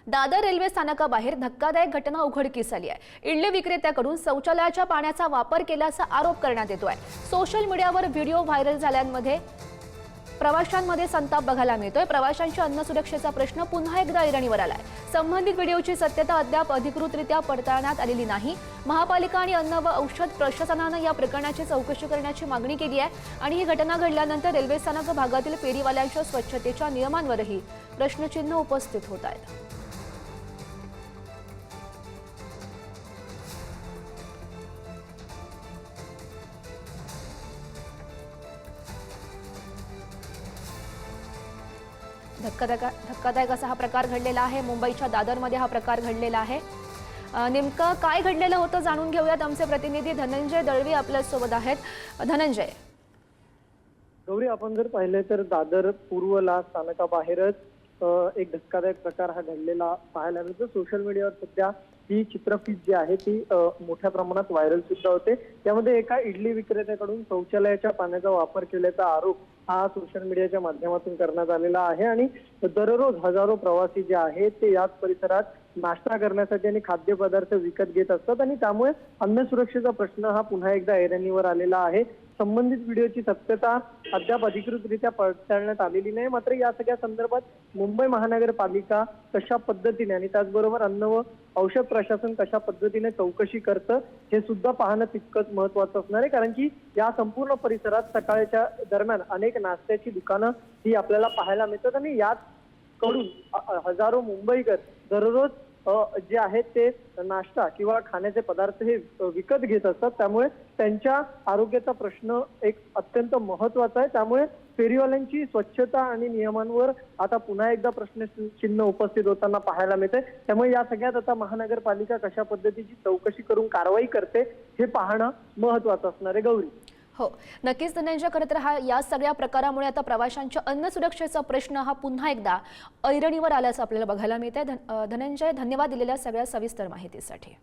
Dadar railway स्थानकाबाहेर धक्कादायक घटना उघडकीस आली आहे। इडली विक्रेत्याकडून शौचालयाच्या पाण्याचा वापर केल्याचा आरोप करण्यात येतोय। सोशल मीडियावर व्हिडिओ व्हायरल झाल्यामध्ये प्रवाशांमध्ये संताप बघायला मिळतोय। प्रवाशांच्या अन्न सुरक्षेचा प्रश्न पुन्हा एकदा ऐरणीवर आलाय। संबंधित व्हिडिओची सत्यता अद्याप अधिकृतरित्या पडताळण्यात आलेली नाही। महापालिका आणि अन्न व औषध प्रशासनाने या प्रकरणाची चौकशी करण्याची मागणी केली आहे आणि ही घटना घडल्यानंतर रेल्वे स्थानक भागातील फेरीवाल्यांच्या स्वच्छतेच्या नियमांवरही प्रश्नचिन्ह उपस्थित होत आहेत। धक्कादायक असा हा प्रकार घडलेला आहे। मुंबईच्या दादरमध्ये हा प्रकार घडलेला आहे। नेमकं काय घडलेलं होतं जाणून घेऊयात। आमचे प्रतिनिधी धनंजय दळवी आपल्या सोबत आहेत। धनंजय, गौरी, आपण जर पाहिले तर दादर पूर्वला स्थानकाबाहेरच एक धक्कादायक प्रकार हा घडलेला पाहायला मिळतो। सोशल मीडियावर सध्या ही चित्रफित जी आहे ती मोठ्या प्रमाणात व्हायरल सुद्धा होते। त्यामध्ये एका इडली विक्रेत्याकडून शौचालयाच्या पाण्याचा वापर केल्याचा आरोप हा सोशल मीडियाच्या माध्यमातून करण्यात आलेला आहे आणि दररोज हजारो प्रवासी जे आहेत ते याच परिसरात नाश्ता करण्यासाठी आणि खाद्यपदार्थ विकत घेत असतात आणि त्यामुळे अन्न सुरक्षेचा प्रश्न हा पुन्हा एकदा ऐरणीवर आलेला आहे। संबंधित व्हिडिओची सत्यता अद्याप अधिकृतरित्या पडताळण्यात आलेली नाही। मात्र या सगळ्या संदर्भात मुंबई महानगरपालिका कशा पद्धतीने आणि त्याचबरोबर अन्न व औषध प्रशासन कशा पद्धतीने चौकशी करतं हे सुद्धा पाहणं तितकंच महत्त्वाचं असणार आहे। कारण की या संपूर्ण परिसरात सकाळच्या दरम्यान अनेक नाश्त्याची दुकानं ही आपल्याला पाहायला मिळतात आणि याच कडून हजारो मुंबईकर दररोज जे आहेत ते नाश्ता किंवा खाण्याचे पदार्थ हे विकत घेत असतात। त्यामुळे त्यांच्या आरोग्याचा प्रश्न एक अत्यंत महत्त्वाचा आहे। त्यामुळे फेरीवाल्यांची स्वच्छता आणि नियमांवर आता पुन्हा एकदा प्रश्नचिन्ह उपस्थित होताना पाहायला मिळते। त्यामुळे या सगळ्यात आता महानगरपालिका कशा पद्धतीची चौकशी करून कारवाई करते हे पाहणं महत्त्वाचं असणार आहे। गौरी, हो, नक्कीच धनंजय, खरं तर या सगळ्या प्रकारामुळे आता प्रवाशांच्या अन्न सुरक्षेचा प्रश्न हा पुन्हा एकदा ऐरणीवर आल्याचं आपल्याला बघायला मिळतंय। धनंजय, धन्यवाद दिलेल्या सगळ्या सविस्तर माहितीसाठी।